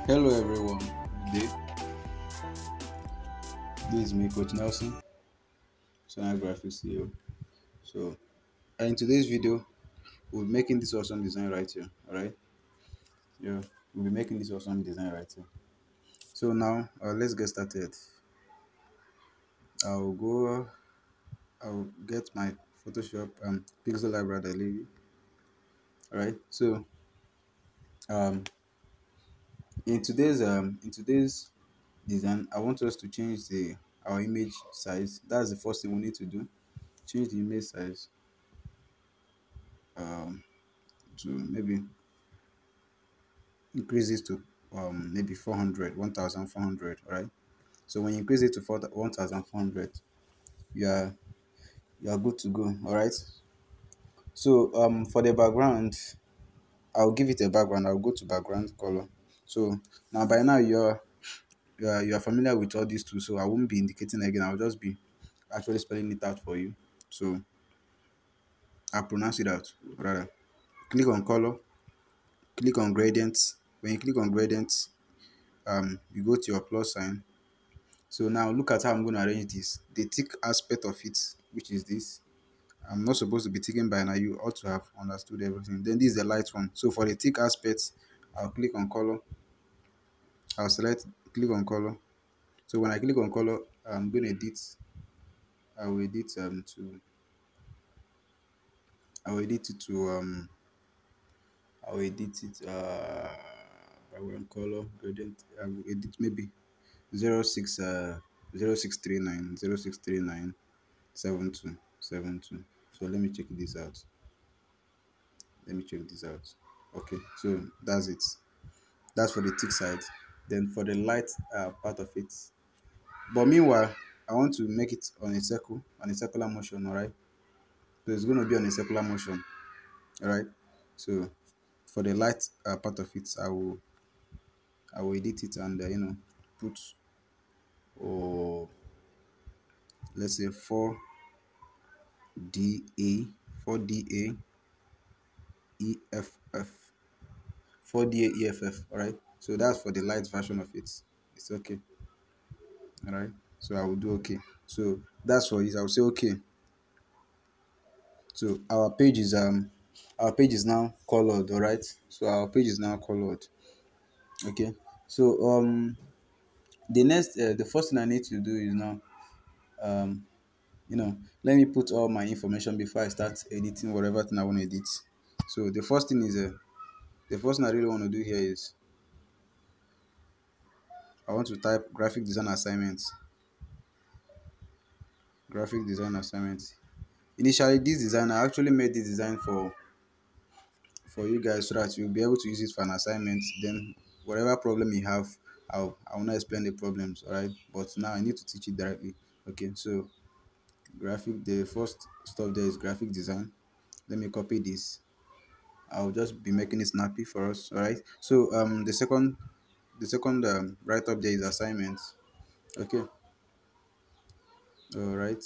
Hello everyone, good day. This is me, Coach Nelson, Sona Graphics CEO. So, in today's video, we'll be making this awesome design right here. Alright, yeah, we'll be making this awesome design right here. So now, let's get started. I'll go. I'll get my Photoshop Pixelab rather. Alright, so um, in today's design, I want us to change the our image size. That's the first thing we need to do. Change the image size um, to maybe increase it to maybe 400, 1400. Right, so when you increase it to 1400, you are you are good to go. All right, so for the background, I'll give it a background. I'll go to background color. So now by now you are familiar with all these tools, so I won't be indicating again. I'll just be actually spelling it out for you. So I'll pronounce it out rather. Click on color, click on gradients. When you click on gradients, you go to your plus sign. So now look at how I'm going to arrange this. The thick aspect of it, which is this, I'm not supposed to be ticking by now. You ought to have understood everything. Then this is the light one. So for the thick aspects, I'll click on color. I'll select, click on color. So when I click on color, I'm going to edit. I will edit to. I will edit it to I will edit it background color gradient. I will edit maybe 06 0639 0639 7272. So let me check this out. Okay, so that's it. That's for the thick side. Then for the light part of it, but meanwhile I want to make it on a circular motion. All right, so it's going to be on a circular motion. All right, so for the light part of it, I will edit it and put, oh, let's say 4DA 4DA EFF 4DA EFF. All right, so that's for the light version of it. It's okay. All right, so I will do okay. So that's for it. I will say okay. So our page is now colored. All right, so our page is now colored. Okay, so the first thing I need to do is now um let me put all my information before I start editing whatever thing I want to edit. So the first thing I really want to do here is I want to type graphic design assignments. Graphic design assignments. Initially, this design, I actually made this design for you guys so that you'll be able to use it for an assignment. Then whatever problem you have, I will not explain the problems. All right, but now I need to teach it directly. Okay, so the first stuff there is graphic design. Let me copy this. I'll just be making it snappy for us. All right, so the second right up there is assignments. Okay, all right,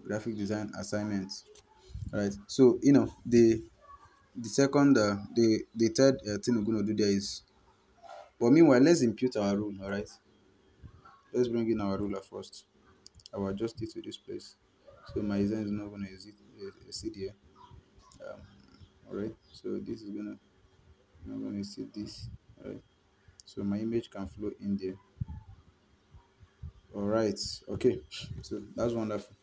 graphic design assignments. All right, so the second the third thing we're going to do there is, but meanwhile let's impute our rule. All right, let's bring in our ruler first. I will adjust it to this place, so my design is not going to exceed here. um, all right, so this is not going to exceed this. All right, so my image can flow in there. All right, okay, so that's wonderful,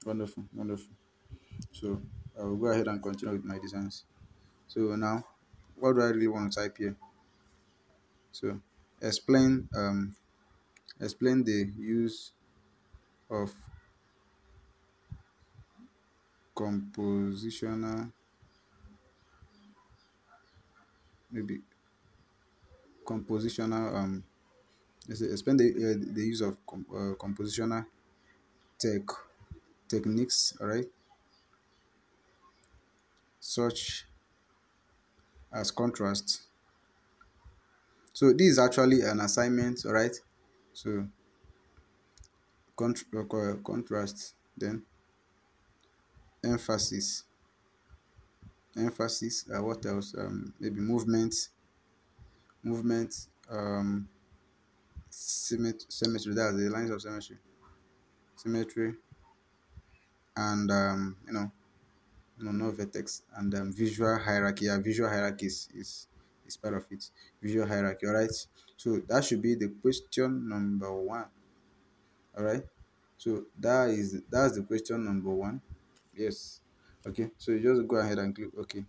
wonderful, wonderful. So I will go ahead and continue with my designs. So now, what do I really want to type here? So explain the use of compositional, maybe compositional let's say explain the use of compositional tech techniques. All right, such as contrast. So this is actually an assignment. All right, so contrast, then emphasis, what else? Maybe movement, movement, symmetry, that's the lines of symmetry, and no vertex, and visual hierarchy. Yeah, visual hierarchy is part of it. Visual hierarchy. All right. So that should be the question number one. All right. So that's the question number one. Yes. Okay. So you just go ahead and click OK.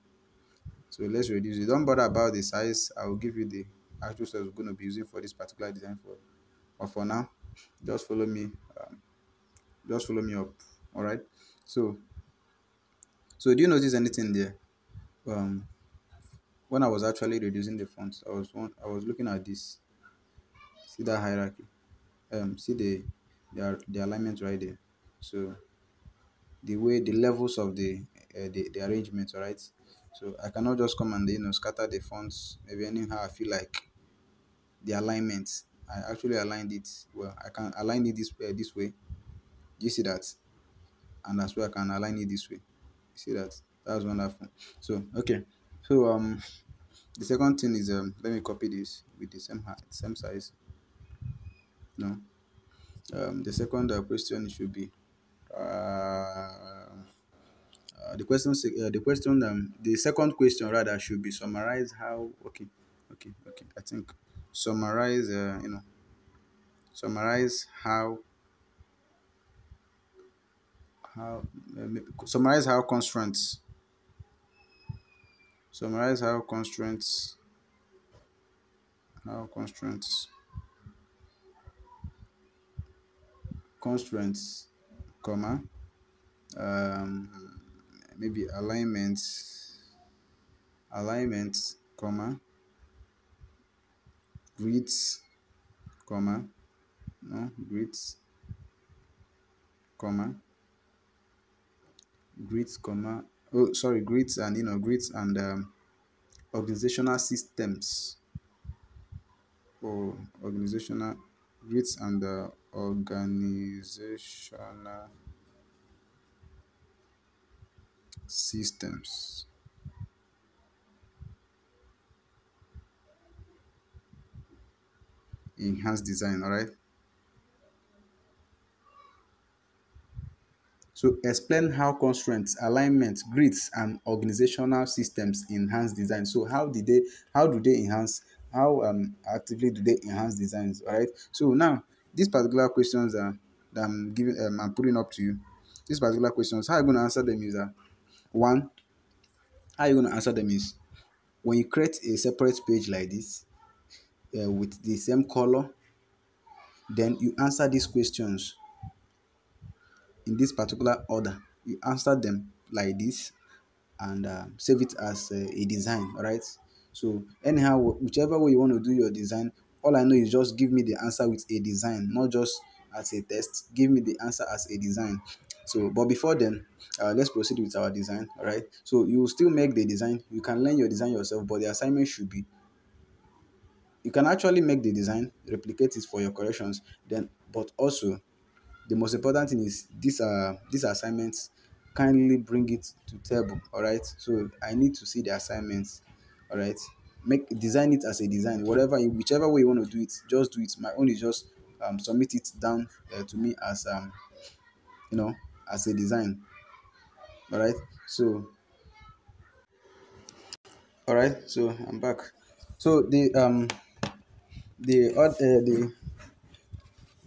So let's reduce it. Don't bother about the size. I will give you the actual size we're going to be using for this particular design for. But for now, just follow me. Just follow me up. All right. So do you notice anything there? Um, when I was actually reducing the fonts, I was looking at this. See that hierarchy. See the alignment right there. So the levels of the arrangement, all right. So I cannot just come and scatter the fonts maybe anyhow I feel like. The alignment, I actually aligned it well. I can align it this way. Do you see that? And as well I can align it this way. You see that? That's wonderful. So okay. So the second thing is let me copy this with the same height, same size. No. The second question should be the second question rather should be summarize how. Okay. I think summarize summarize summarize how constraints constraints comma um maybe alignments comma grids comma no grids comma grids and organizational systems, or organizational grids and organizational systems. Enhanced design. All right. So explain how constraints, alignment, grids, and organizational systems enhance design. So how do they enhance, how actively do they enhance designs? All right. So now these particular questions that I'm putting up to you. These particular questions, how are you going to answer them is one, how you going to answer them is when you create a separate page like this with the same color, then you answer these questions in this particular order. You answer them like this and save it as a design. All right. So anyhow, whichever way you want to do your design, all I know is just give me the answer with a design, not just as a test. Give me the answer as a design. So but before then, let's proceed with our design. All right. So you will still make the design. You can learn your design yourself, but the assignment should be, you can actually make the design, replicate it for your corrections, then but also the most important thing is these assignments, kindly bring it to table. All right. So I need to see the assignments. All right. Design it as a design, whichever way you want to do it, just do it. My own is just submit it down to me as you know as a design. All right. So all right. So I'm back. So the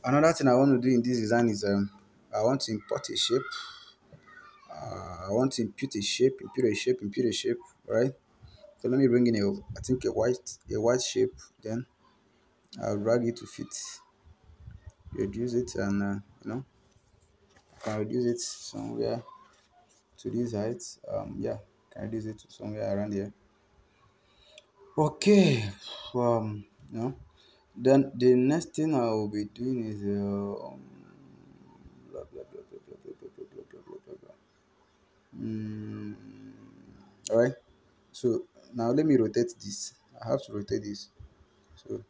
another thing I want to do in this design is I want to import a shape. I want to impute a shape, right? So let me bring in I think a white shape. Then I'll drag it to fit, reduce it, and I can reduce it somewhere to this height. Yeah, can reduce it to somewhere around here. Okay, you know, then the next thing I will be doing is blah, blah, blah, blah, blah, blah, blah, blah, blah, blah, blah, blah. All right. So now let me rotate this. I have to rotate this. So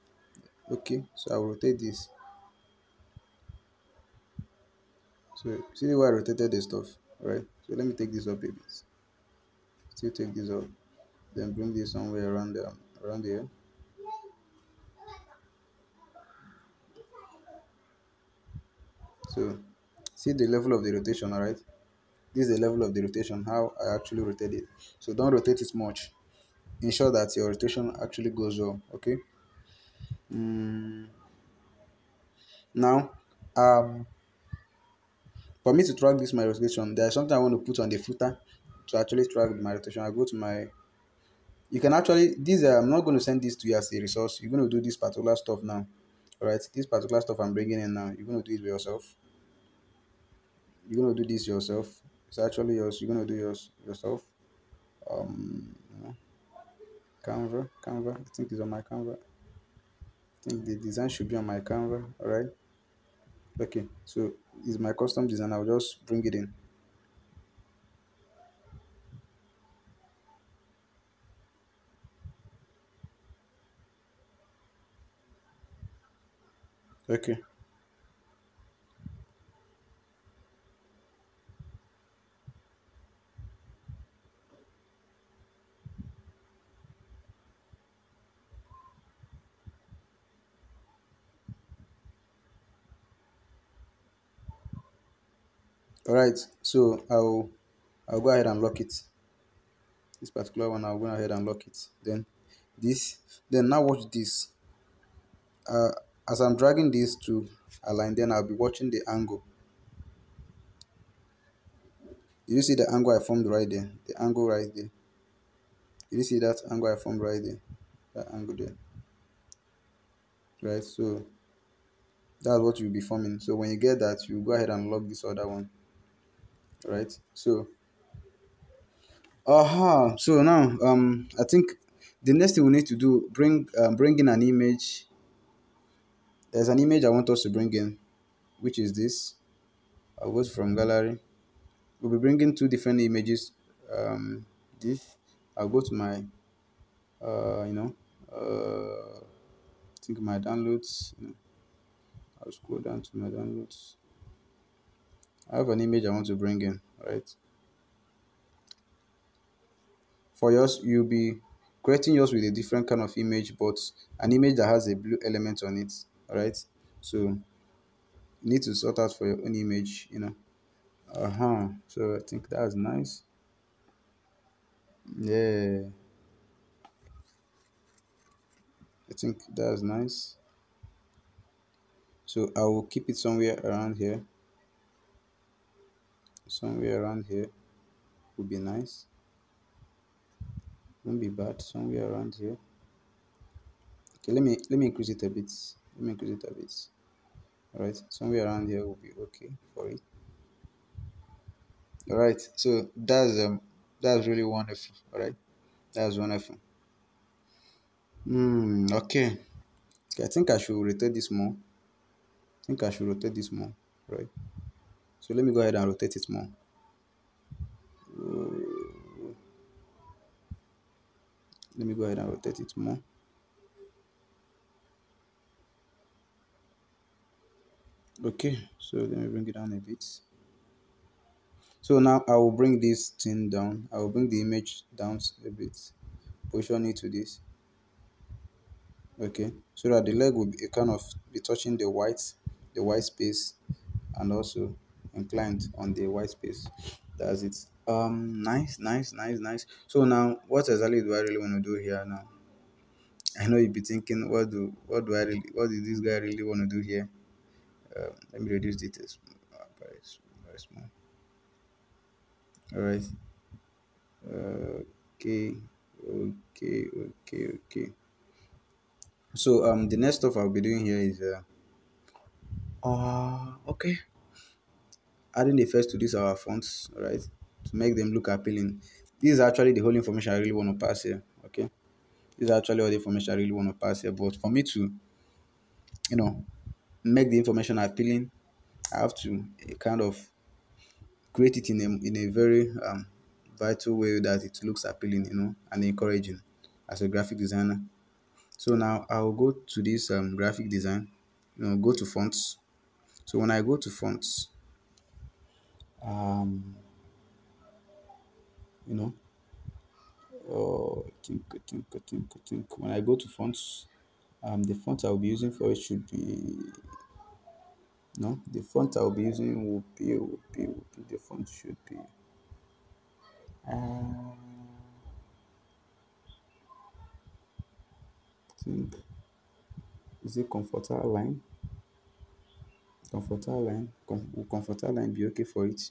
okay, so I'll rotate this. So see the way I rotated the stuff. All right. So let me take this up a bit. Still take this up. Then bring this somewhere around there. Around here. So see the level of the rotation, all right? This is the level of the rotation, how I actually rotate it. So don't rotate it much. Ensure that your rotation actually goes well, okay? Mm, now, for me to track this my rotation, there's something I want to put on the footer to actually track my rotation. I go to my, you can actually, this, I'm not going to send this to you as a resource. You're going to do this particular stuff now, all right? This particular stuff I'm bringing in now, you're going to do it by yourself. You're going to do this yourself. It's actually yours. You're going to do yours yourself. You know, Canva. I think it's on my Canva. I think the design should be on my Canva. All right. Okay. So it's my custom design. I'll just bring it in. Okay. All right. So I'll go ahead and lock it. This particular one, I'll go ahead and lock it. Then this. Then now watch this. Uh, as I'm dragging this to align, then I'll be watching the angle. Did you see the angle I formed right there? The angle right there. Did you see that angle I formed right there? That angle there. Right. So that's what you'll be forming. So when you get that, you go ahead and lock this other one. Right. So so now I think the next thing we need to do, bring in an image. There's an image I want us to bring in, which is this. I'll go from gallery. We'll be bringing two different images. This, I'll go to my you know I think my downloads, I'll scroll down to my downloads. I have an image I want to bring in, right? For yours, you'll be creating yours with a different kind of image, but an image that has a blue element on it, all right? So you need to sort out for your own image. So I think that's nice. Yeah, I think that's nice. So I will keep it somewhere around here. Somewhere around here would be nice. Won't be bad. Somewhere around here. Okay, let me increase it a bit. Let me increase it a bit. All right, somewhere around here will be okay for it. All right, so that's really wonderful. All right, that's wonderful. Okay. Okay, I think I should rotate this more. I think I should rotate this more. Right. So let me go ahead and rotate it more. Let me go ahead and rotate it more. Okay, so let me bring it down a bit. So now I will bring this thing down. I will bring the image down a bit. Position it to this. Okay, so that the leg will be kind of be touching the white space, and also inclined on the white space. That's it. Nice, nice, nice, nice. So now, what exactly do I really want to do here now? I know you'd be thinking, what did this guy really want to do here? Let me reduce details. Very, very small. All right. Okay. Okay. So the next stuff I'll be doing here is okay, adding effects to these our fonts, all right, to make them look appealing. This is actually the whole information I really want to pass here. Okay, this is actually all the information I really want to pass here. But for me to, you know, make the information appealing, I have to kind of create it in a very vital way that it looks appealing, and encouraging as a graphic designer. So now I'll go to this graphic design, go to fonts. So when I go to fonts, um, you know, I think when I go to fonts, the font I'll be using for it should be No, the font I'll be using will be the font should be. I think, is it comforter line? Comforter line. Will comforter line be okay for it?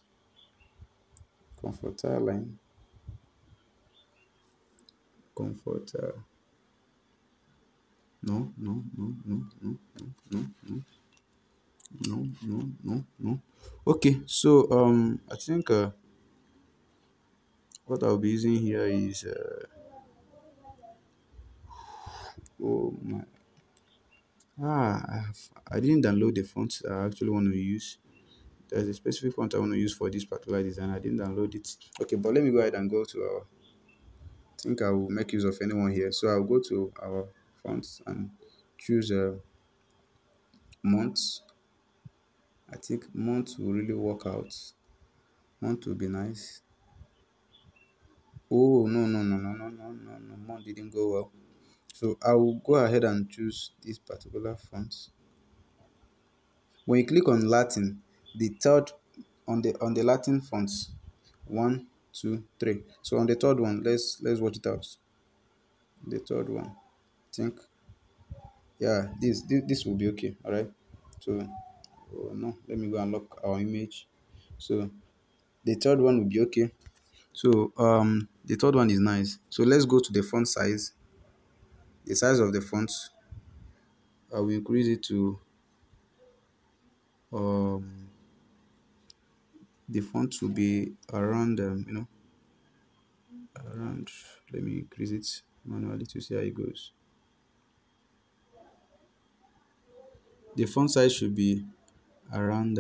Comforter line. Comforter. No, no, no, no, no, no, no, no, no, no, no. Okay, so I think what I'll be using here is oh my, I didn't download the font I actually want to use. There's a specific font I want to use for this particular design. I didn't download it. Okay, but let me go ahead and go to our. I think I will make use of anyone here. So I'll go to our fonts and choose months. I think months will really work out. Month will be nice. Oh no no no no no no no no! Month didn't go well. So I will go ahead and choose this particular font. When you click on Latin, the third on the Latin fonts, one, two, three. So on the third one, let's watch it out. The third one, I think, yeah, this will be okay. All right. So oh no, let me go and lock our image. So the third one will be okay. So the third one is nice. So let's go to the font size. The size of the font, I will increase it to um the font will be around around, let me increase it manually to see how it goes. The font size should be around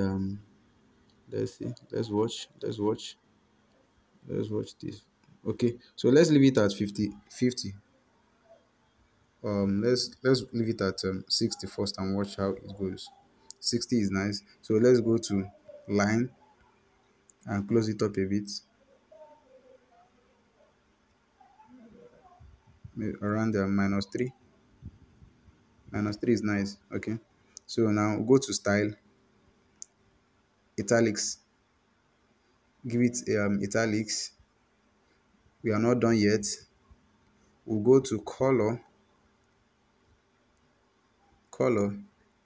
let's see, let's watch this. Okay, so let's leave it at 50. Let's leave it at 60 first and watch how it goes. 60 is nice. So let's go to line and close it up a bit. Maybe around -3. -3 is nice. Okay, so now go to style, italics, give it italics. We are not done yet. We'll go to color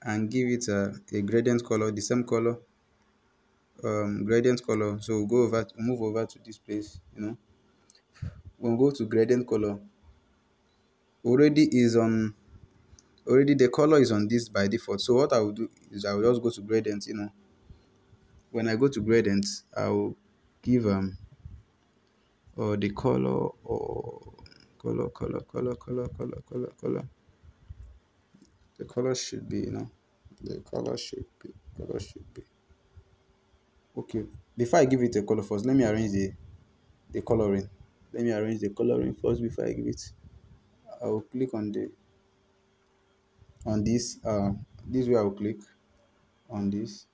and give it a gradient color, the same color, gradient color. So we'll move over to this place. We'll go to gradient color. Already is on already the color is on this by default. So what I will do is I will just go to gradient. When I go to gradient, I will give or the color, or color. The color should be, the color should be okay. Before I give it a color first, let me arrange the coloring. Let me arrange the coloring first before I give it. I will click on this way. I will click on this.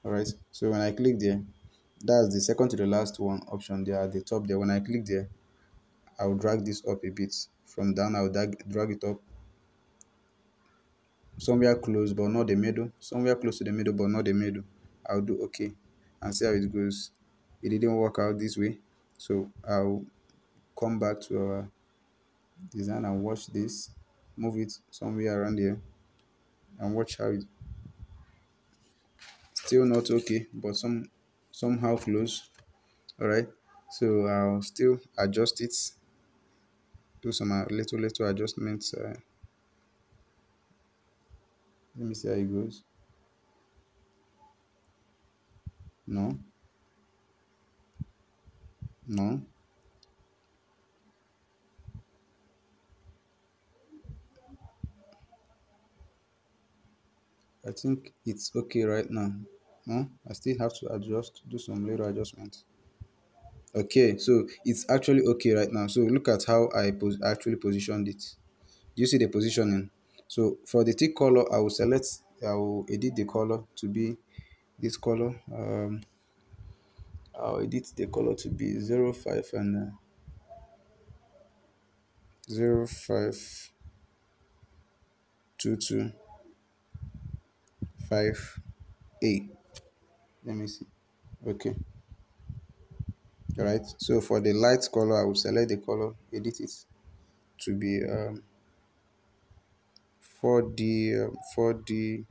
All right. So when I click there, that's the second to the last one option there at the top there. When I click there, I will drag this up a bit. From down, I will drag it up somewhere close but not the middle. Somewhere close to the middle but not the middle. I'll do okay and see how it goes. It didn't work out this way, so I'll come back to our design and watch this. Move it somewhere around here and watch how it still not okay, but somehow close. All right. So I'll still adjust it, do some little adjustments. Let me see how it goes. No, no. I think it's okay right now. No, I still have to do some little adjustments. Okay, so it's actually okay right now. So look at how I actually positioned it. Do you see the positioning? So for the tick color, I will edit the color to be this color. I'll edit the color to be 05 and 05225. A. Let me see. Okay. All right. So for the light color, I will select the color, edit it to be 4D 4D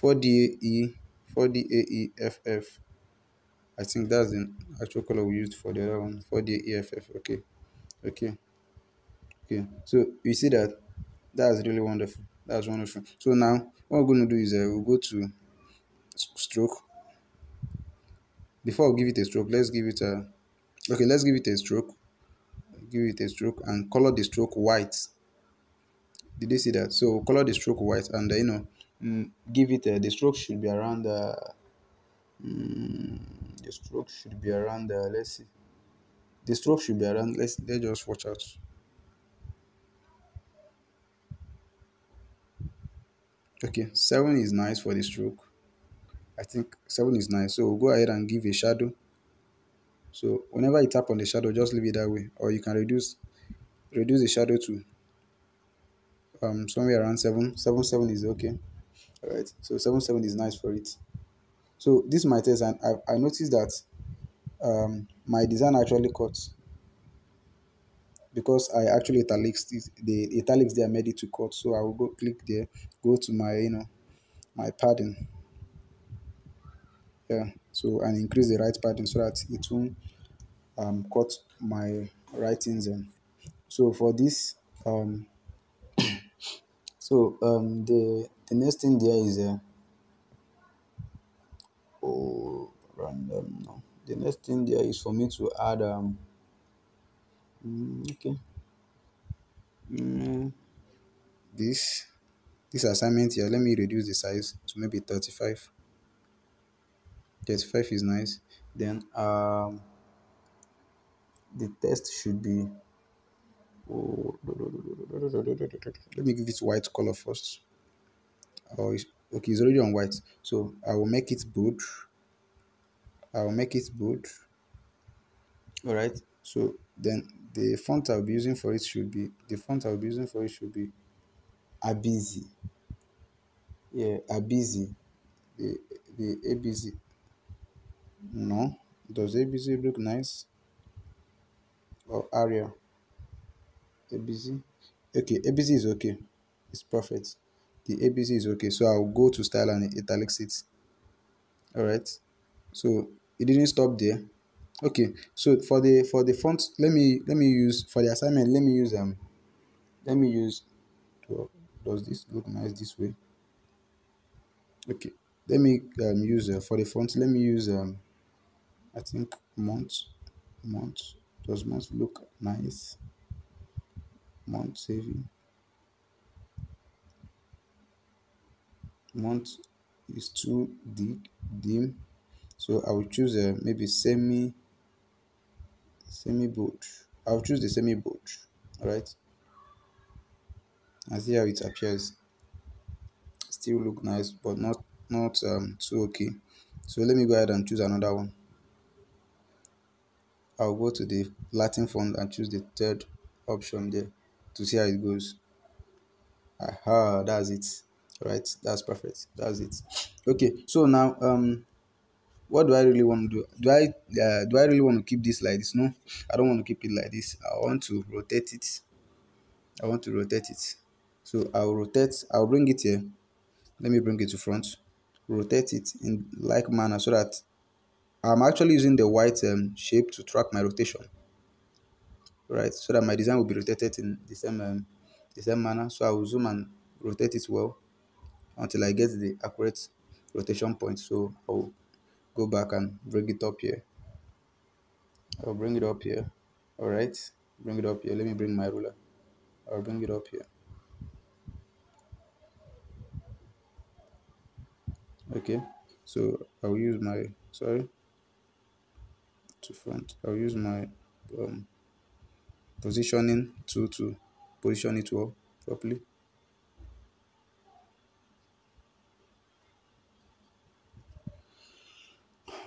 4DAE 4DAEFF. I think that's the actual color we used for the other one. 4DAEFF. Okay. Okay. Okay. So you see that that's really wonderful. That's wonderful. So now what we're going to do is we'll go to stroke. Before we give it a stroke, let's give it a okay. Let's give it a stroke. Give it a stroke and color the stroke white. Did you see that? So color the stroke white and give it the stroke should be around the stroke should be around let's see. The stroke should be around let's just watch out. Okay, 7 is nice for the stroke. I think 7 is nice. So we'll go ahead and give a shadow. So whenever you tap on the shadow, just leave it that way, or you can reduce the shadow to somewhere around 7. 7 is okay. All right. So 7 is nice for it. So this is my test, and I noticed that my design actually cuts because I actually the italics there made it to cut. So I will go click there, go to my my padding, yeah. So and increase the right padding so that it won't cut my writings in. So for this the next thing there is oh random no. The next thing there is for me to add okay mm, this this assignment here. Let me reduce the size to maybe 35. 35 is nice. Then the text should be oh, let me give it white color first. Oh, okay, it's already on white. So I will make it bold. I will make it bold. All right. So then the font I'll be using for it should be Abizi. Yeah, Abizi. The the ABC. No, does ABC look nice or Aria? ABC. Okay, ABC is okay. It's perfect. The ABC is okay. So I'll go to style and italics it. All right. So it didn't stop there. Okay. So for the font, let me use for the assignment. Let me use. Does this look nice this way? Okay. Let me use for the font. Let me use I think month. Does month look nice? Month saving. Month is too dim. So I will choose maybe semi bold. I'll choose the semi bold. All right. And see how it appears. Still look nice, but not too okay. So let me go ahead and choose another one. I'll go to the Latin font and choose the third option there to see how it goes. Aha, that's it. All right, that's perfect. That's it. Okay, so now what do I really want to do? Do I really want to keep this like this? No, I don't want to keep it like this. I want to rotate it. I want to rotate it. So I'll bring it here. Let me bring it to front. Rotate it in like manner so that I'm actually using the white shape to track my rotation, right? So that my design will be rotated in the same manner. So I will zoom and rotate it well until I get the accurate rotation point. So I will go back and bring it up here. I'll bring it up here. All right, bring it up here. Let me bring my ruler. I'll bring it up here. Okay, so I'll use my sorry to front. I'll use my um, positioning to position it well properly.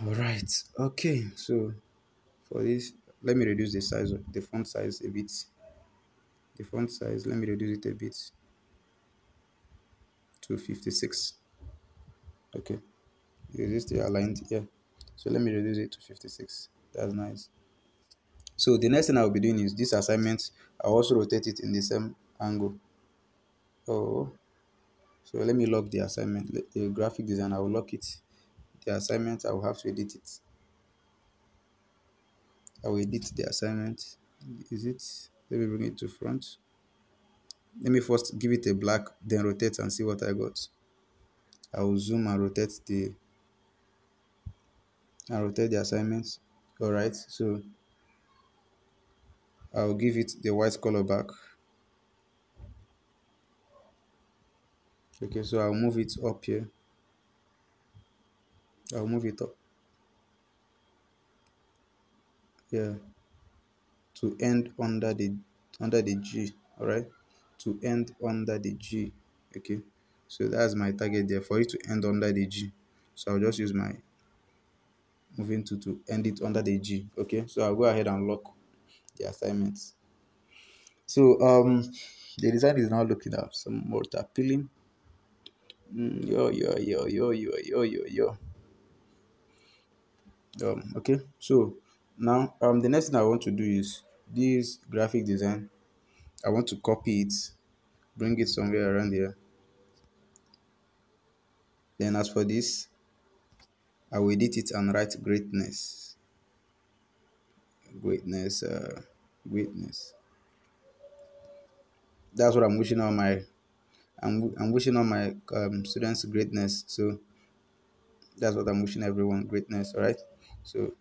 All right. Okay. So for this, let me reduce the size of the font size a bit. The font size, let me reduce it a bit to 56. Okay. Is it still aligned? Yeah. So let me reduce it to 56. That's nice. So the next thing I'll be doing is this assignment. I'll also rotate it in the same angle. Oh, so let me lock the assignment. The graphic design, I will lock it. The assignment, I will have to edit it. I will edit the assignment. Is it? Let me bring it to front. Let me first give it a black, then rotate and see what I got. I will zoom and rotate the assignment. All right. So I'll give it the white color back. Okay. So I'll move it up here. I'll move it up. Yeah. To end under the G. All right. To end under the G. Okay. So that's my target there for it to end under the G. So I'll just use my moving to end it under the G. Okay. So I'll go ahead and lock the assignments. So the design is now looking at some more appealing. Yo yo yo yo yo yo yo yo. Okay. So now the next thing I want to do is this graphic design. I want to copy it, bring it somewhere around here. Then as for this, I will edit it and write greatness. Greatness. Greatness. That's what I'm wishing on my. I'm wishing on my students greatness. So that's what I'm wishing everyone greatness. All right. So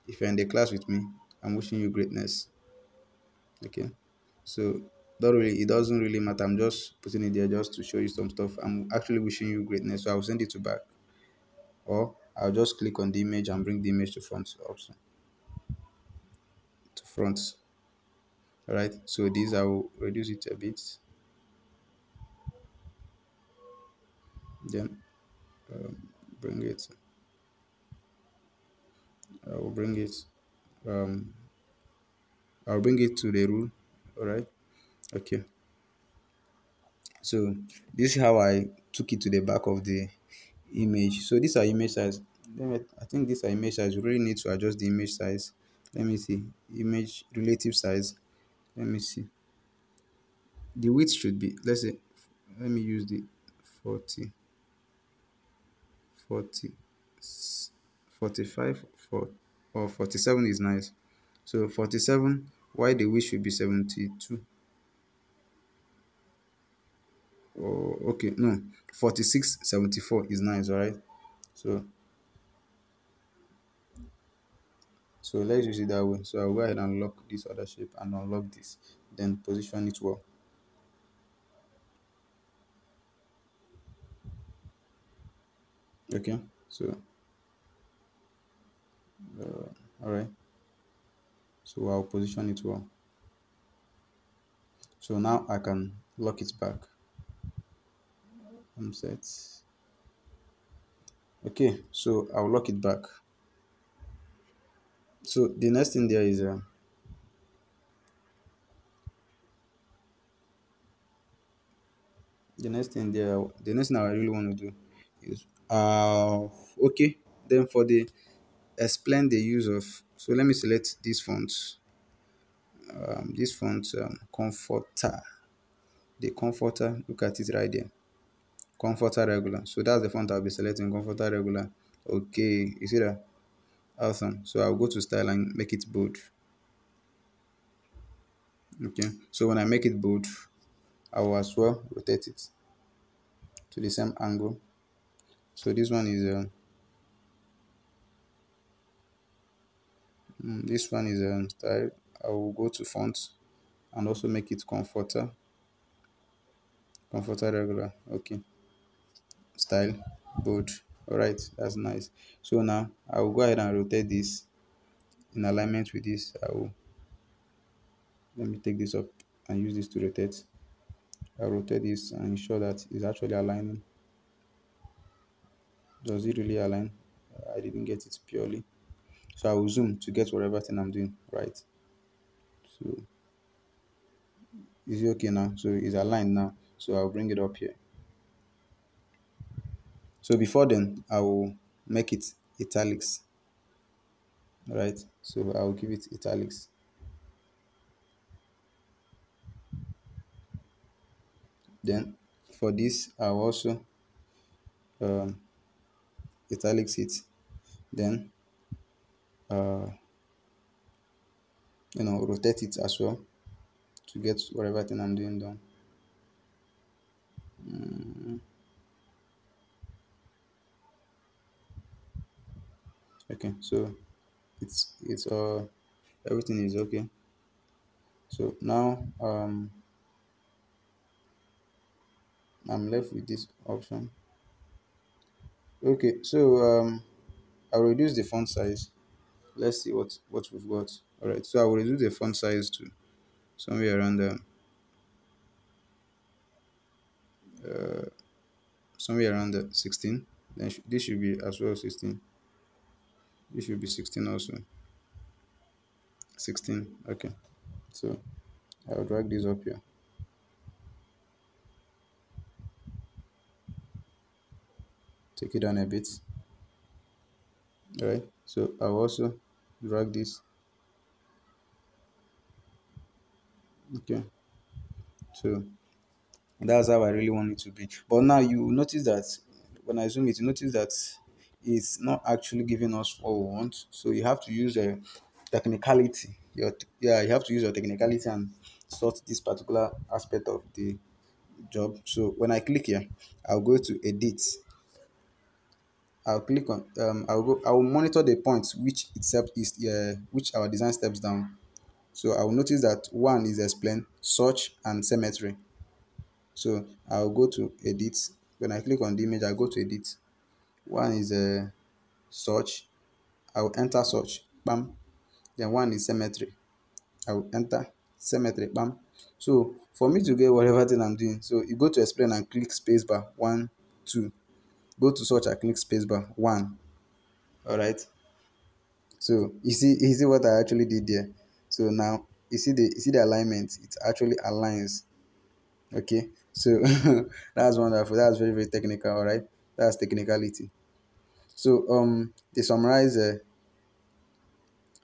if you're in the class with me, I'm wishing you greatness. Okay. So don't really, it doesn't really matter. I'm just putting it there just to show you some stuff. I'm actually wishing you greatness. So I'll send it to back, or I'll just click on the image and bring the image to front also. To front. All right. So this I will reduce it a bit. Then bring it. I will bring it. Um, I'll bring it to the rule. All right. Okay. So this is how I took it to the back of the image. So these are image size. I think these are image size. You really need to adjust the image size. Let me see. Image relative size. Let me see. The width should be, let's say, let me use the 40, 40, 45, 4, or 47 is nice. So 47, why the width should be 72. Oh, okay, no, 46, 74 is nice, all right? So let's use it that way. So I'll go ahead and lock this other shape and unlock this, then position it well. Okay, so all right, so I'll position it well. So now I can lock it back. I'm set. Okay, so I'll lock it back. So the next thing there is the next thing I really want to do is okay. Then for the explain the use of, so let me select this font. This font comforter. The comforter, look at it right there. Comforter regular. So that's the font I'll be selecting, comforter regular. Okay, you see that? Awesome. So I'll go to style and make it bold. Okay. So when I make it bold, I will as well rotate it to the same angle. So this one is style. I will go to font and also make it comforter regular. Okay, style bold. All right, that's nice. So now I will go ahead and rotate this in alignment with this. I will Let me take this up and use this to rotate. I'll rotate this and ensure that it's actually aligning. Does it really align? I didn't get it purely. So I will zoom to get whatever thing I'm doing right. So is it okay now? So it's aligned now. So I'll bring it up here. So before then, I will make it italics. All right. So I will give it italics. Then for this, I will also um, italics it. Then rotate it as well to get whatever thing I'm doing done. Okay. So it's everything is okay. So now I'm left with this option. Okay. So I'll reduce the font size. Let's see what we've got. All right. So I will reduce the font size to somewhere around the 16. Then this should be as well 16. This should be 16 also. 16. Okay. So I'll drag this up here. Take it down a bit. All right. So I'll also drag this. Okay. So that's how I really want it to be. But now you notice that when I zoom it, you notice that it's not actually giving us what we want. So you have to use a technicality. You have to use your technicality and sort this particular aspect of the job. So when I click here, I'll go to edit. I'll click on I will monitor the points which itself is which our design steps down. So I will notice that one is explain, search, and symmetry. So I'll go to edit. When I click on the image, I go to edit. One is a search. I will enter search. Bam. Then one is symmetry. I will enter symmetry. Bam. So for me to get whatever thing I'm doing, so you go to explain and click spacebar. 1, 2. Go to search and click spacebar. 1. All right. So you see what I actually did there. So now you see the alignment. It actually aligns. Okay. So that's wonderful. That's very very technical. All right. That's technicality. So the summarize.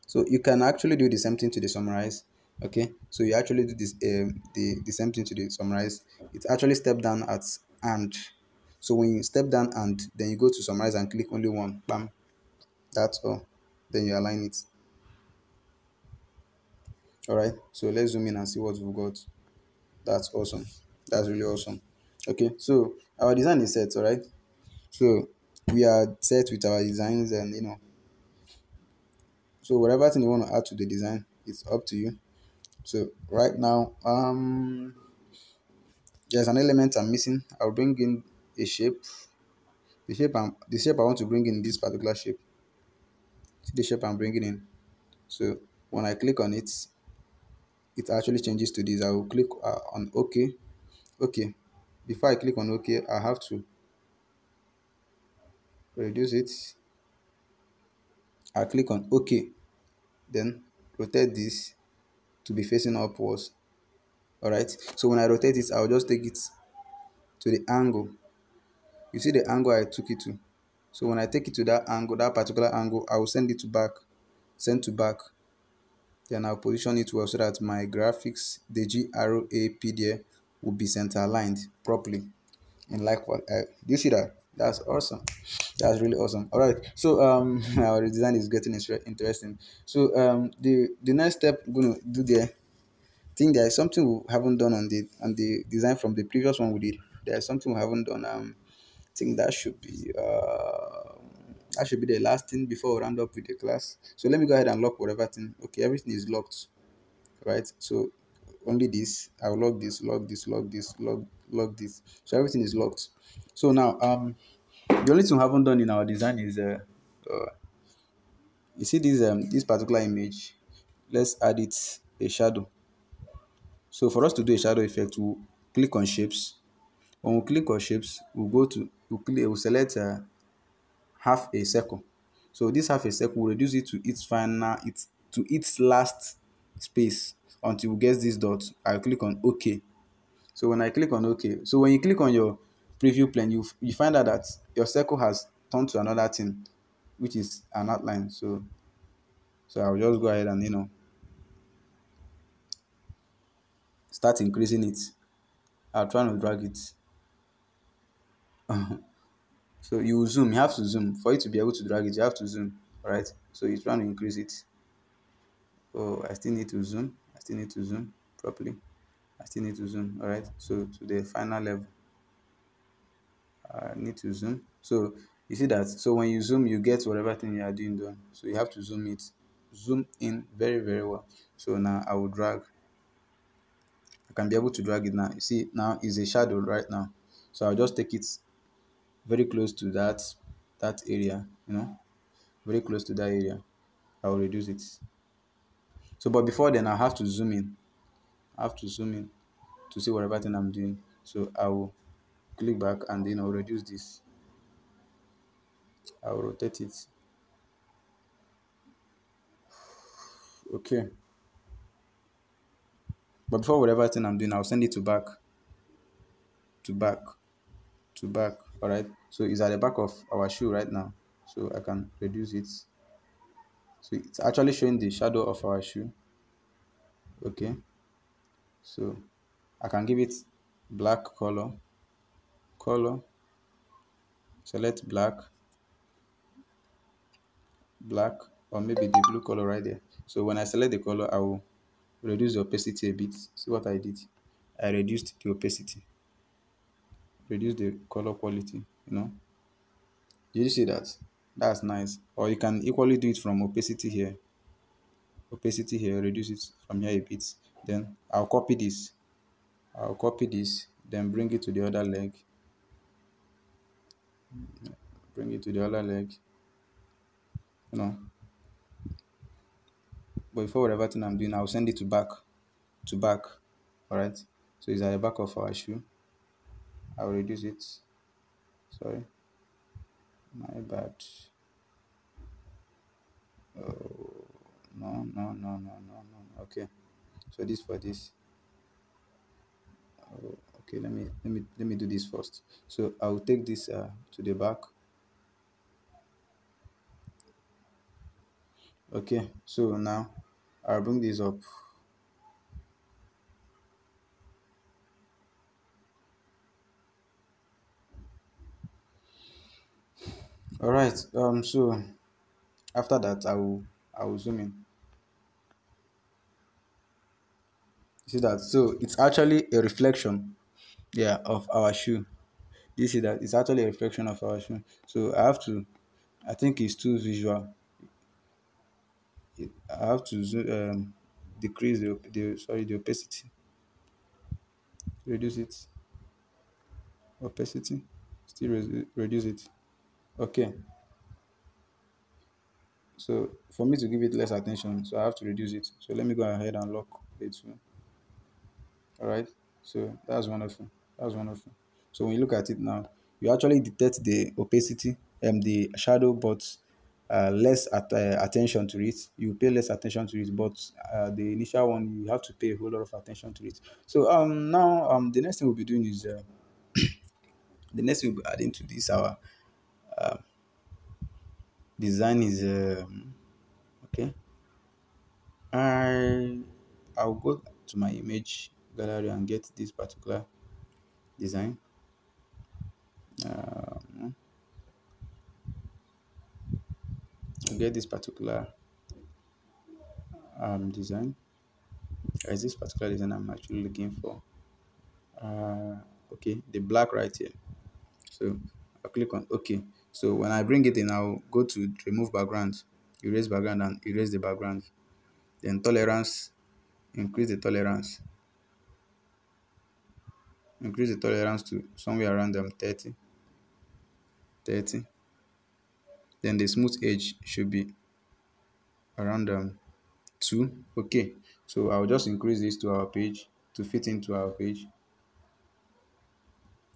So you can actually do the same thing to the summarize. Okay. So you actually do this the same thing to the summarize. It actually step down at and. So when you step down and then you go to summarize and click only one. Bam. That's all. Then you align it. All right. So let's zoom in and see what we've got. That's awesome. That's really awesome. Okay. So our design is set. All right. So we are set with our designs, and so whatever thing you want to add to the design, it's up to you. So right now, there's an element I'm missing. I'll bring in a shape. The shape I want to bring in this particular shape. See the shape I'm bringing in. So when I click on it, it actually changes to this. I will click on OK. Okay. Before I click on OK, I have to reduce it. I click on OK. Then rotate this to be facing upwards. All right. So when I rotate it, I'll just take it to the angle. You see the angle I took it to. So when I take it to that angle, that particular angle, I will send it to back, send to back. Then I'll position it well so that my graphics, the GRAP there, will be center aligned properly. And like what do you see that? That's awesome. That's really awesome. All right. So our design is getting interesting. So the next step I'm gonna do there. Think there is something we haven't done on the design from the previous one we did. There is something we haven't done. I think that should be the last thing before we round up with the class. So let me go ahead and lock whatever thing. Okay, everything is locked, right? So only this. I will lock this, lock this, lock this, lock this. So everything is locked. So now the only thing we haven't done in our design is you see this particular image. Let's add it a shadow. So for us to do a shadow effect, we'll click on shapes. When we click on shapes, we'll select half a circle. So this half a circle will reduce it to its last space until we get this dot. I'll click on OK. So when I click on OK, so when you click on your preview plane, you find out that your circle has turned to another thing, which is an outline. So I'll just go ahead and start increasing it. I'll try to drag it. So you will zoom. You have to zoom for you to be able to drag it. You have to zoom. All right. So you're trying to increase it. Oh, I still need to zoom. I still need to zoom properly. I still need to zoom. All right. So to the final level, I need to zoom. So you see that. So when you zoom, you get whatever thing you are doing done. So you have to zoom it, zoom in very very well. So now I will drag. I can be able to drag it now. You see now is a shadow right now. So I'll just take it very close to that area. Very close to that area. I will reduce it. So, but before then, I have to zoom in. I have to zoom in to see whatever thing I'm doing. So I will click back and reduce this. I will rotate it. Okay. But before whatever thing I'm doing, I'll send it to back, to back, to back. All right. So it's at the back of our shoe right now. So I can reduce it. So it's actually showing the shadow of our shoe. Okay. So I can give it black color, select black, or maybe the blue color right there. So when I select the color, I will reduce the opacity a bit. See what I did? I reduced the opacity, reduce the color quality. Did you see that? That's nice. Or you can equally do it from opacity here, reduce it from here a bit. Then I'll copy this, then bring it to the other leg, bring it to the other leg, you know but before whatever thing I'm doing, I'll send it to back. All right. So it's at the back of our shoe. I'll reduce it. Sorry, my bad. Oh, no, no, no, no, no, no. Okay. So this for this. Oh, okay. Let me do this first. So I'll take this to the back. Okay. So now I'll bring this up. All right. So after that, I will zoom in. You see that? So it's actually a reflection, yeah, of our shoe. You see that? It's actually a reflection of our shoe. So I think it's too visual. I have to decrease the opacity, reduce it, opacity, still reduce it. Okay. So for me to give it less attention, so I have to reduce it. So let me go ahead and lock it too. All right. So that's wonderful. That's wonderful. So when you look at it now, you actually detect the opacity and the shadow, but less attention to it. You pay less attention to it, but the initial one you have to pay a whole lot of attention to it. So now the next thing we'll be doing is the next thing we'll be adding to this our design is okay. I I'll go to my image gallery and get this particular design. Um, I'll get this particular design. Is this particular design I'm actually looking for? Okay, the black right here. So I'll click on OK. So when I bring it in, I'll go to remove background, erase background, and erase the background. Then tolerance, increase the tolerance, to somewhere around 30. Then the smooth edge should be around 2. Okay, so I'll just increase this to our page to fit into our page.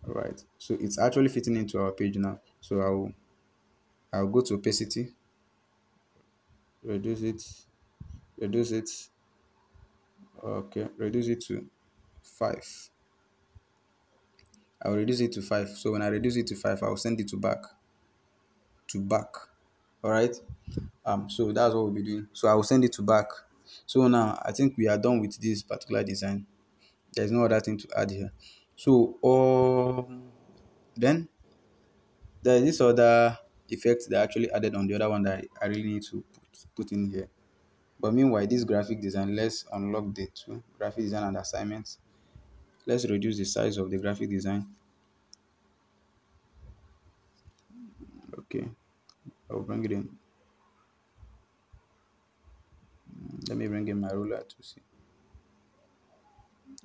All right, so it's actually fitting into our page now. So I'll go to opacity, reduce it, reduce it. Okay, reduce it to 5. I'll reduce it to 5. So when I reduce it to 5, I'll send it to back. All right. So that's what we'll be doing. So I will send it to back. So now I think we are done with this particular design. There's no other thing to add here. So then there is this other effect that I actually added on the other one that I really need to put in here. But meanwhile, this graphic design, let's unlock the two graphic design and assignments. Let's reduce the size of the graphic design. Okay, I'll bring it in. Let me bring in my ruler to see.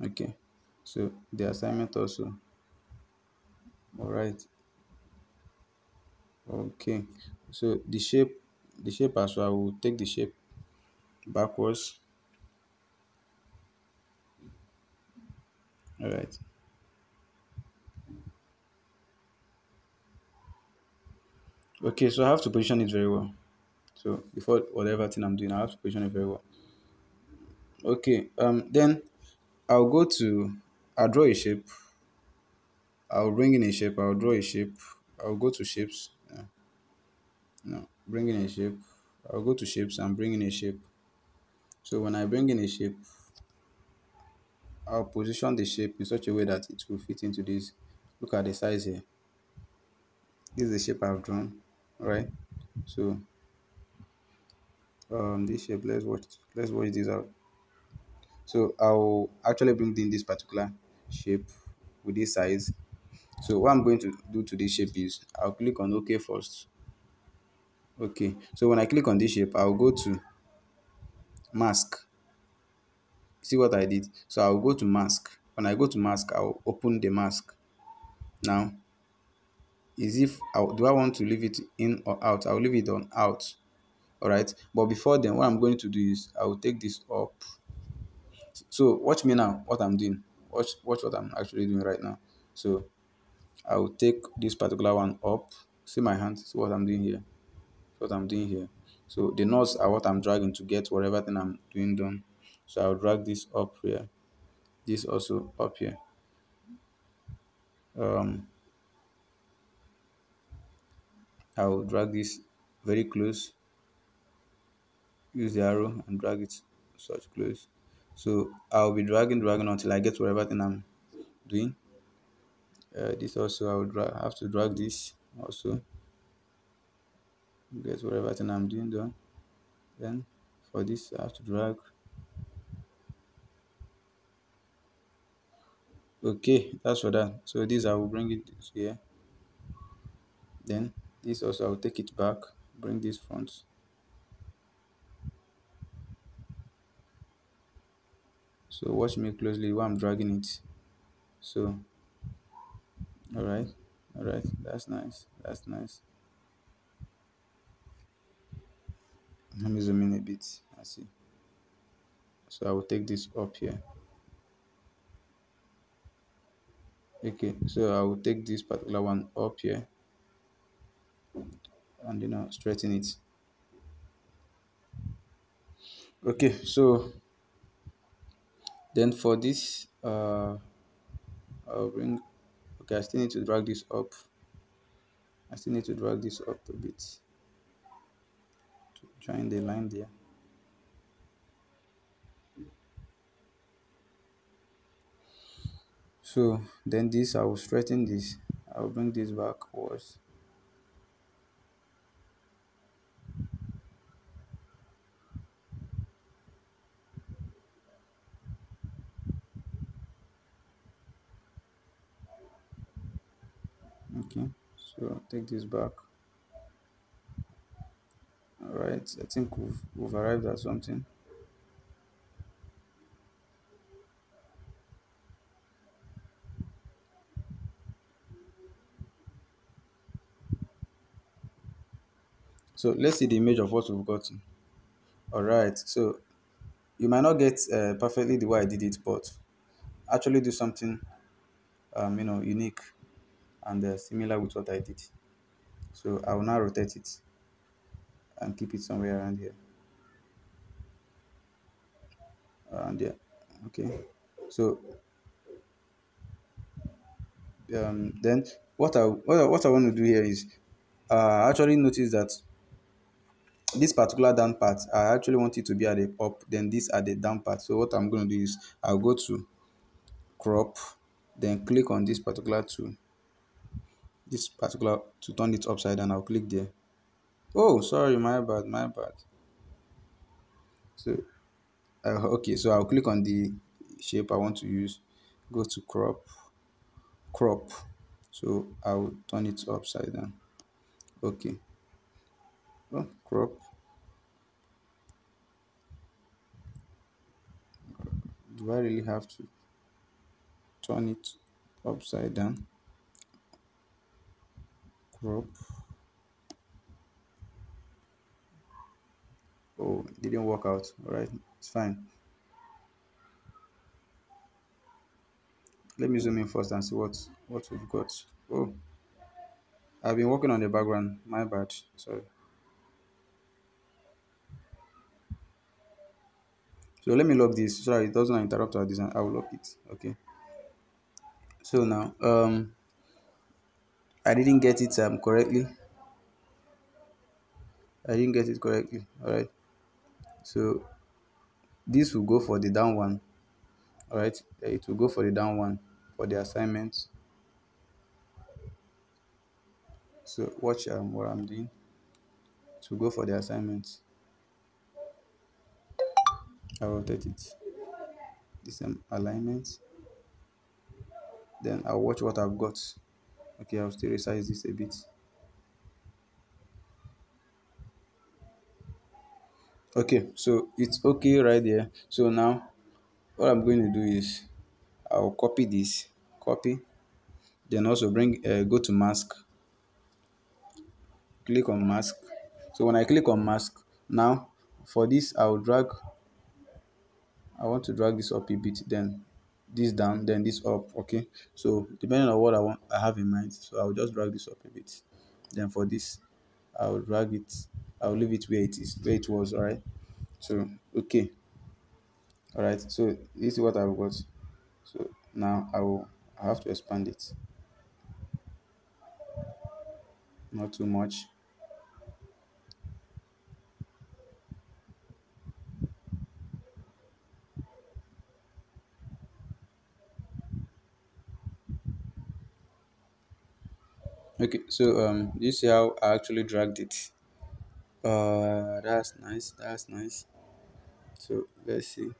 Okay, so the assignment also. All right. Okay, so the shape as well. I will take the shape backwards. All right. Okay, so I have to position it very well. So before whatever thing I'm doing, I have to position it very well. Okay. Then I'll draw a shape. I'll bring in a shape. I'll draw a shape. I'll go to shapes. No, bring in a shape. I'll go to shapes and bring in a shape. So when I bring in a shape, I'll position the shape in such a way that it will fit into this. Look at the size here. This is the shape I've drawn. All right. So this shape, let's watch this out. So I'll actually bring in this particular shape with this size. So what I'm going to do to this shape is I'll click on OK first. Okay, so when I click on this shape, I'll go to mask. See what I did? So I'll go to mask. When I go to mask, I'll open the mask. Now, do I want to leave it in or out? I'll leave it on out. All right. But before then, what I'm going to do is I will take this up. So watch me now. What I'm doing. Watch what I'm actually doing right now. So I will take this particular one up. See my hand. See what I'm doing here. What I'm doing here. So the knots are what I'm dragging to get whatever thing I'm doing done. So I'll drag this up here. This also up here. Um, I'll drag this very close. Use the arrow and drag it such close. So I'll be dragging until I get whatever thing I'm doing. This also have to drag this also. Get whatever thing I'm doing done. Then for this I have to drag. Okay, that's for that. So this I will bring it here. Then this also I'll take it back, bring this front. So watch me closely while I'm dragging it. So alright, that's nice. That's nice. Let me zoom in a bit. I see. So I will take this up here. Okay, so I will take this particular one up here and straighten it. Okay, so then for this I'll bring. Okay, I still need to drag this up. I still need to drag this up a bit to join the line there. So then this I will straighten this. I will bring this backwards. Okay, so take this back. All right, I think we've arrived at something. So let's see the image of what we've gotten. All right, so you might not get perfectly the way I did it, but actually do something unique and similar with what I did. So I will now rotate it and keep it somewhere around here. Around there. Okay. So Then what I want to do here is I actually noticed that this particular down part, I actually want it to be at the up, then this at the down part. So what I'm going to do is I'll go to crop, then click on this particular to turn it upside down. I'll click there. Oh, sorry, my bad, my bad. So okay, so I'll click on the shape I want to use, go to crop. So I'll turn it upside down. Okay. Oh, crop. Do I really have to turn it upside down? Crop. Oh, it didn't work out. All right, it's fine. Let me zoom in first and see what we've got. Oh, I've been working on the background. My bad. Sorry. So let me lock this so that it doesn't interrupt our design. I will lock it. Okay. So now, I didn't get it correctly. I didn't get it correctly. All right. So this will go for the down one. All right. It will go for the down one for the assignment. So watch what I'm doing. To go for the assignment. I will rotate it. This alignment. Then I'll watch what I've got. Okay, I'll still resize this a bit. Okay, so it's okay right there. So now what I'm going to do is I'll copy this, copy, then also bring go to mask, click on mask. So when I click on mask, now for this I want to drag this up a bit, then this down, then this up. Okay, so depending on what I have in mind, so I'll just drag this up a bit. Then for this, I'll drag it, I'll leave it where it is, where it was. All right. So okay, all right. So this is what I've got. So now I have to expand it, not too much. Okay, so you see how I actually dragged it. That's nice. That's nice. So let's see.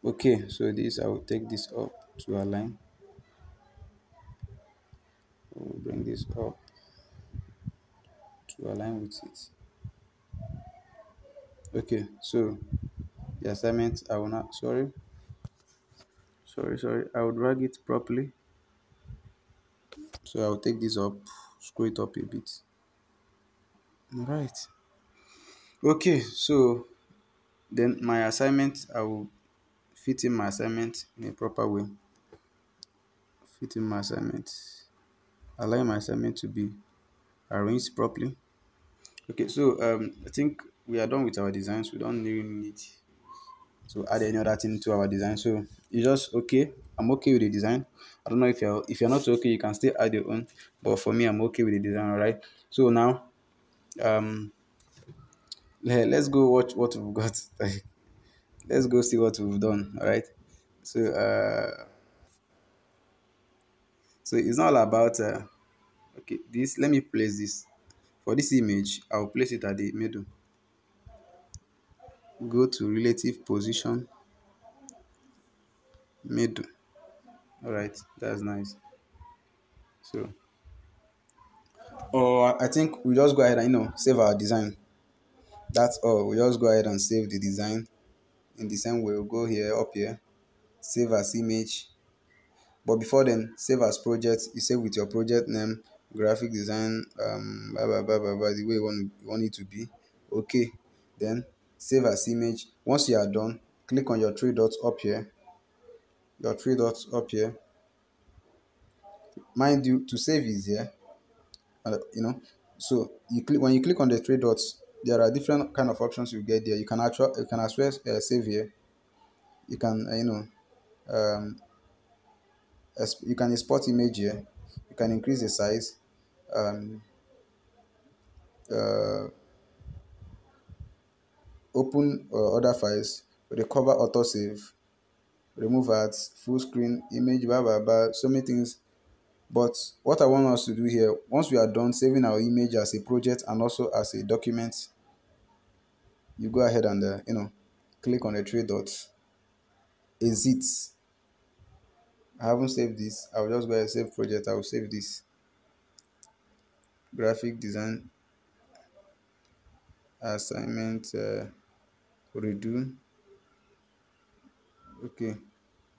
Okay, so this I will take this up to align. We'll bring this up to align with it. Okay, so the assignment I will not. Sorry. I will drag it properly. So I will take this up, screw it up a bit. All right. Okay, so then my assignment I will fit in my assignment in a proper way. Fit in my assignment. Allow my assignment to be arranged properly. Okay, so I think we are done with our designs. We don't really need to add any other thing to our design. So you just okay. I'm okay with the design. I don't know if you're not okay, you can still add your own. But for me, I'm okay with the design. All right. So now um let's go watch what we've got. Let's go see what we've done. All right. So so it's not all about okay. This let me place this for this image. I'll place it at the middle. Go to relative position, middle. All right, that's nice. So I think we just go ahead and save our design. That's all. We just go ahead and save the design. In the same way, we'll go here, up here, save as image. But before then, save as project. You save with your project name, graphic design, blah, blah, blah, blah, blah, the way you want it to be. Okay. Then save as image. Once you are done, click on your three dots up here. Your three dots up here. Mind you, to save is here. So you click when you click on the three dots, there are different kind of options you get there. You can as well save here. You can um, You can export image here. You can increase the size. um, uh, Open other files, recover autosave, remove ads, full screen image, blah blah blah, so many things. But what I want us to do here, once we are done saving our image as a project and also as a document, you go ahead and click on the three dots, exit. I haven't saved this. I'll just go ahead and save project. I will save this graphic design assignment, redo. Okay,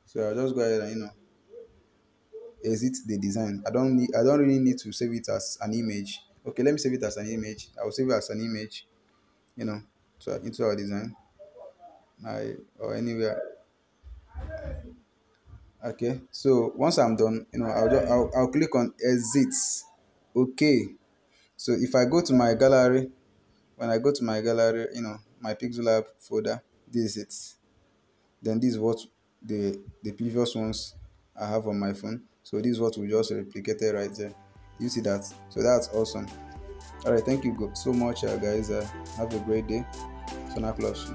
so I'll just go ahead and exit the design. I don't really need to save it as an image. Okay, let me save it as an image. I will save it as an image, you know so into our design, I or anywhere. Okay, so once I'm done, I'll click on exit. Okay, so if I go to my gallery, when I go to my gallery, my Pixelab folder, this is it. Then this is what the previous ones I have on my phone. So this is what we just replicated right there. You see that? So that's awesome. All right, thank you so much, guys. Have a great day. Sona Claus.